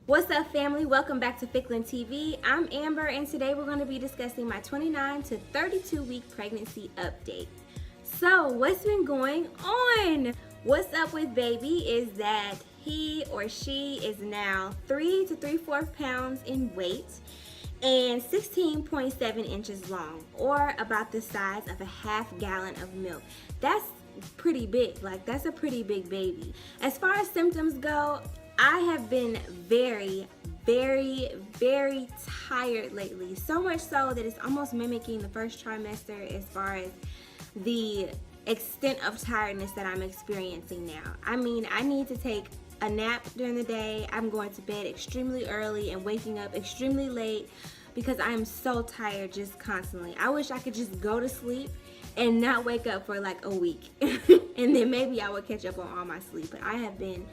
What's up, family? Welcome back to Ficklin TV. I'm Amber, and today we're going to be discussing my 29 to 32 week pregnancy update. So, what's been going on? What's up with baby is that he or she is now 3 to 3/4 pounds in weight and 16.7 inches long, or about the size of a half gallon of milk. That's pretty big. Like, that's a pretty big baby. As far as symptoms go, I have been very tired lately. So much so that it's almost mimicking the first trimester as far as the extent of tiredness that I'm experiencing now. I mean, I need to take a nap during the day. I'm going to bed extremely early and waking up extremely late because I am so tired just constantly. I wish I could just go to sleep and not wake up for like a week and then maybe I would catch up on all my sleep. But I have been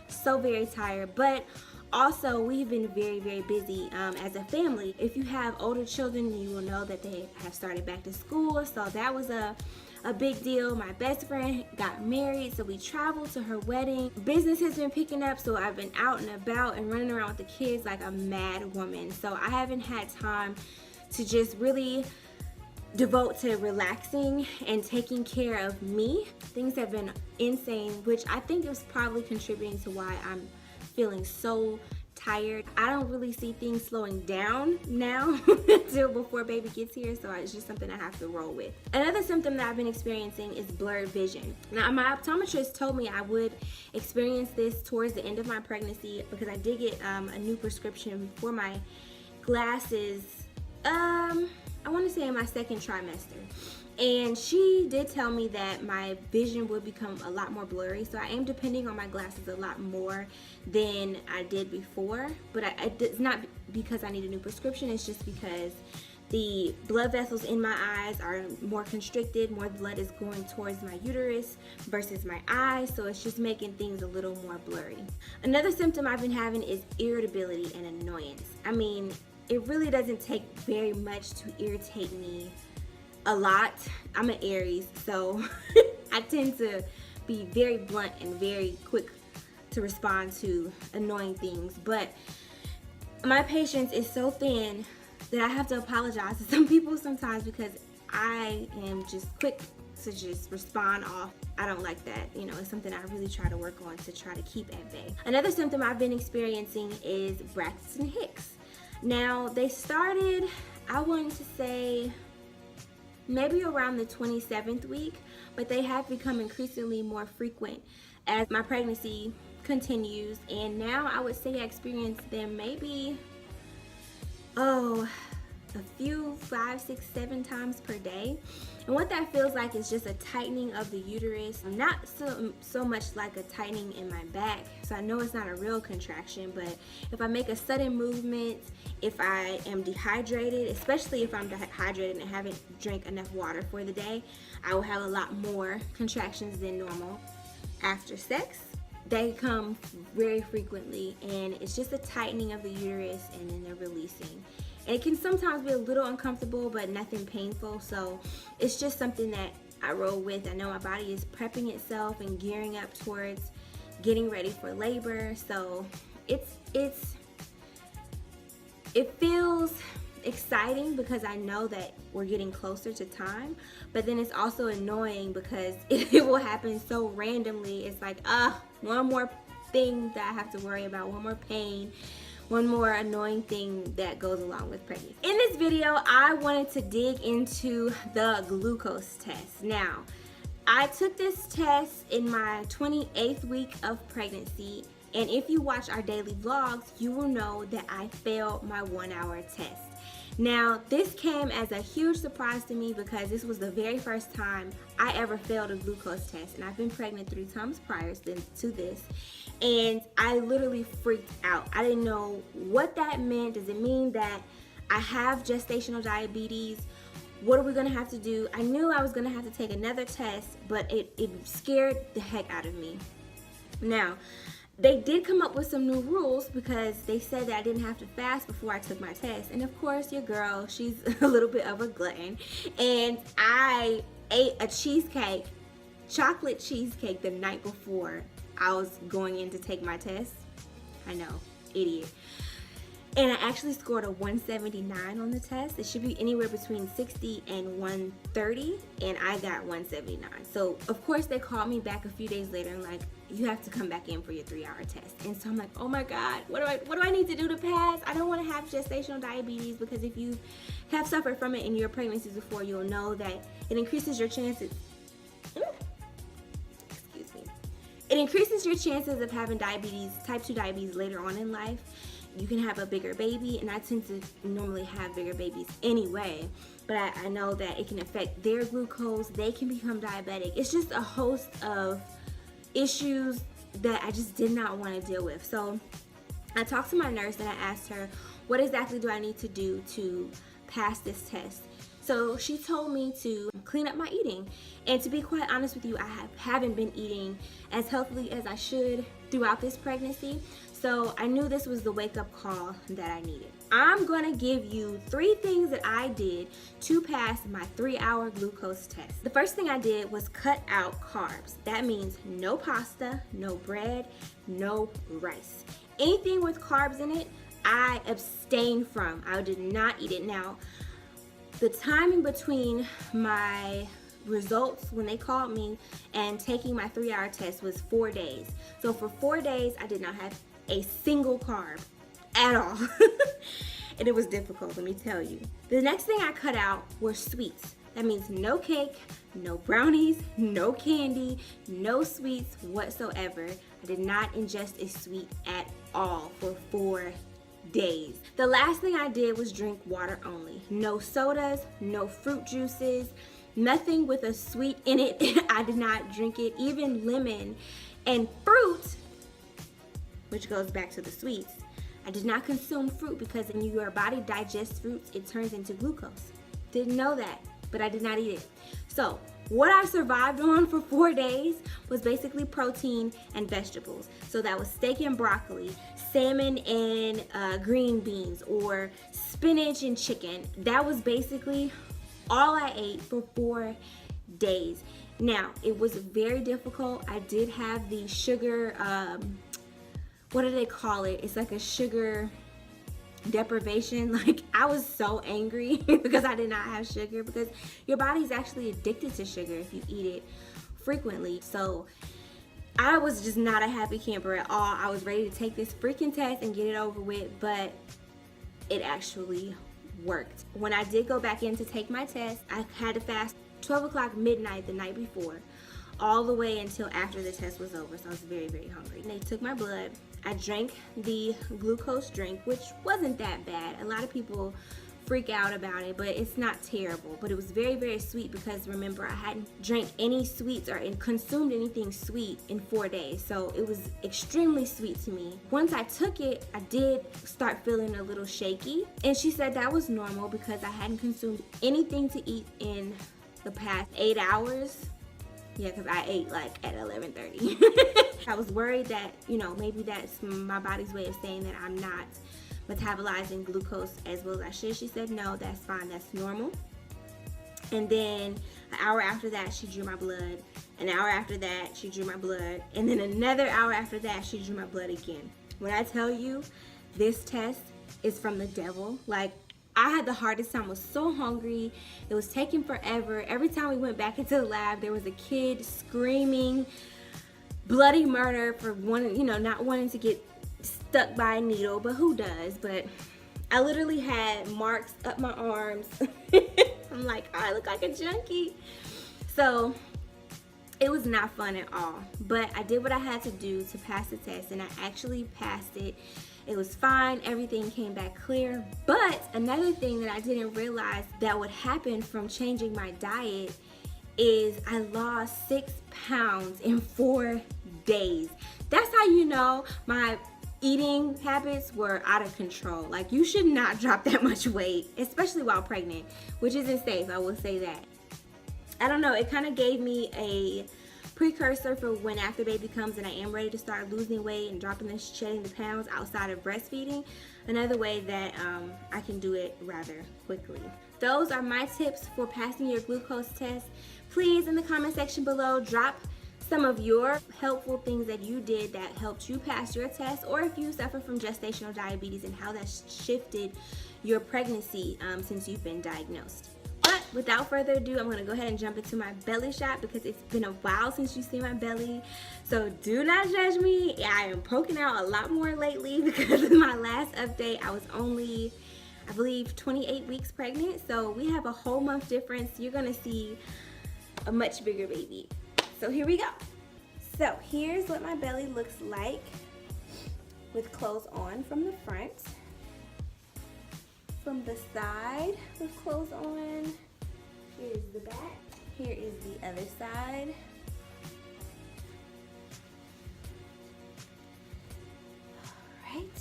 so very tired. But also, we've been very busy as a family. If you have older children, you will know that they have started back to school, so that was a big deal. My best friend got married, so we traveled to her wedding. Business has been picking up, so I've been out and about and running around with the kids like a mad woman. So I haven't had time to just really devote to relaxing and taking care of me. Things have been insane, which I think is probably contributing to why I'm feeling so tired. I don't really see things slowing down now until before baby gets here, so it's just something I have to roll with. Another symptom that I've been experiencing is blurred vision. Now, my optometrist told me I would experience this towards the end of my pregnancy because I did get a new prescription for my glasses, I want to say in my second trimester. And she did tell me that my vision would become a lot more blurry, so I am depending on my glasses a lot more than I did before. But it's not because I need a new prescription, it's just because the blood vessels in my eyes are more constricted, more blood is going towards my uterus versus my eyes, so it's just making things a little more blurry. Another symptom I've been having is irritability and annoyance. I mean, it really doesn't take very much to irritate me a lot. I'm an Aries, so I tend to be very blunt and very quick to respond to annoying things, but my patience is so thin that I have to apologize to some people sometimes because I am just quick to just respond off. I don't like that. You know, it's something I really try to work on to try to keep at bay. Another symptom I've been experiencing is Braxton Hicks. Now, they started, I want to say, maybe around the 27th week, but they have become increasingly more frequent as my pregnancy continues. And now I would say I experience them maybe, a few, 5, 6, 7 times per day. And what that feels like is just a tightening of the uterus, not so much like a tightening in my back. So I know it's not a real contraction, but if I make a sudden movement, if I am dehydrated, especially if I'm dehydrated and haven't drank enough water for the day, I will have a lot more contractions than normal. After sex, they come very frequently, and it's just a tightening of the uterus and then they're releasing. And it can sometimes be a little uncomfortable, but nothing painful. So it's just something that I roll with. I know my body is prepping itself and gearing up towards getting ready for labor. So it feels exciting because I know that we're getting closer to time, but then it's also annoying because it will happen so randomly. It's like, one more thing that I have to worry about, one more pain, one more annoying thing that goes along with pregnancy. In this video, I wanted to dig into the glucose test. Now, I took this test in my 28th week of pregnancy, and if you watch our daily vlogs, you will know that I failed my 1-hour test. Now, this came as a huge surprise to me because this was the very first time I ever failed a glucose test, and I've been pregnant 3 times prior to this, and I literally freaked out. I didn't know what that meant. Does it mean that I have gestational diabetes? What are we gonna have to do? I knew I was gonna have to take another test, but it scared the heck out of me. Now, they did come up with some new rules because they said that I didn't have to fast before I took my test. And of course, your girl, she's a little bit of a glutton. And I ate a cheesecake, chocolate cheesecake, the night before I was going in to take my test. I know, idiot. And I actually scored a 179 on the test. It should be anywhere between 60 and 130, and I got 179. So of course they called me back a few days later and like, you have to come back in for your 3-hour test. And so I'm like, oh my God, what do I need to do to pass? I don't want to have gestational diabetes, because if you have suffered from it in your pregnancies before, you'll know that it increases your chances. Excuse me. It increases your chances of having diabetes, type 2 diabetes, later on in life. You can have a bigger baby, and I tend to normally have bigger babies anyway, but I know that it can affect their glucose. They can become diabetic. It's just a host of issues that I just did not want to deal with. So I talked to my nurse and I asked her, what exactly do I need to do to pass this test? So she told me to clean up my eating. And to be quite honest with you, I haven't been eating as healthily as I should throughout this pregnancy. So I knew this was the wake-up call that I needed. I'm gonna give you 3 things that I did to pass my 3-hour glucose test. The first thing I did was cut out carbs. That means no pasta, no bread, no rice. Anything with carbs in it, I abstained from. I did not eat it. Now, the timing between my results when they called me and taking my 3-hour test was 4 days. So for 4 days, I did not have a single carb at all. And it was difficult, let me tell you. The next thing I cut out were sweets. That means no cake, no brownies, no candy, no sweets whatsoever. I did not ingest a sweet at all for 4 days. The last thing I did was drink water only. No sodas, no fruit juices, nothing with a sweet in it. I did not drink it. Even lemon and fruit, which goes back to the sweets. I did not consume fruit because when your body digests fruits, it turns into glucose. Didn't know that, but I did not eat it. So what I survived on for 4 days was basically protein and vegetables. So that was steak and broccoli, salmon and green beans, or spinach and chicken. That was basically all I ate for 4 days. Now, it was very difficult. I did have the sugar, what do they call it? It's like a sugar deprivation. Like, I was so angry because I did not have sugar, because your body's actually addicted to sugar if you eat it frequently. So I was just not a happy camper at all. I was ready to take this freaking test and get it over with, but it actually worked. When I did go back in to take my test, I had to fast 12 o'clock midnight the night before, all the way until after the test was over. So I was very, very hungry. And they took my blood. I drank the glucose drink, which wasn't that bad. A lot of people freak out about it, but it's not terrible. But it was very, very sweet because, remember, I hadn't drank any sweets or consumed anything sweet in 4 days. So it was extremely sweet to me. Once I took it, I did start feeling a little shaky. And she said that was normal because I hadn't consumed anything to eat in the past 8 hours. Yeah, because I ate like at 11:30. I was worried that, maybe that's my body's way of saying that I'm not metabolizing glucose as well as I should. She said, no, that's fine, that's normal. And then an hour after that, she drew my blood. An hour after that, she drew my blood. And then another hour after that, she drew my blood again. When I tell you, this test is from the devil. Like, I had the hardest time. I was so hungry. It was taking forever. Every time we went back into the lab, there was a kid screaming bloody murder for not wanting to get stuck by a needle, but who does? But I literally had marks up my arms. I'm like, oh, I look like a junkie. So it was not fun at all, but I did what I had to do to pass the test, and I actually passed it. It was fine, everything came back clear. But another thing that I didn't realize that would happen from changing my diet is I lost 6 pounds in 4 days. That's how you know my eating habits were out of control. Like, you should not drop that much weight, especially while pregnant, which isn't safe, I will say that. I don't know, it kind of gave me a precursor for when after baby comes and I am ready to start losing weight and shedding the pounds outside of breastfeeding. Another way that I can do it rather quickly. Those are my tips for passing your glucose test. Please, in the comment section below, drop some of your helpful things that you did that helped you pass your test, or if you suffer from gestational diabetes and how that's shifted your pregnancy since you've been diagnosed. But without further ado, I'm going to go ahead and jump into my belly shot because it's been a while since you've seen my belly. So do not judge me. I am poking out a lot more lately because in my last update, I was only, I believe, 28 weeks pregnant. So we have a whole month difference. You're going to see a much bigger baby. So here we go. So here's what my belly looks like with clothes on from the front. From the side with clothes on. Here's the back. Here is the other side. All right.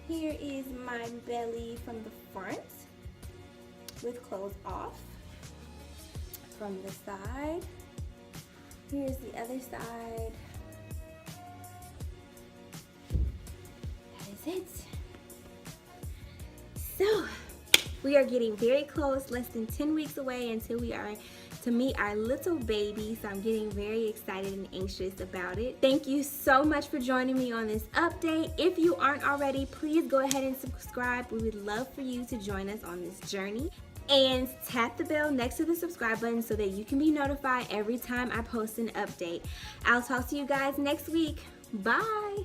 Here is my belly from the front with clothes off. From the side. Here's the other side. That is it. So, we are getting very close, less than 10 weeks away until we are to meet our little baby. So I'm getting very excited and anxious about it. Thank you so much for joining me on this update. If you aren't already, please go ahead and subscribe. We would love for you to join us on this journey. And tap the bell next to the subscribe button so that you can be notified every time I post an update. I'll talk to you guys next week. Bye.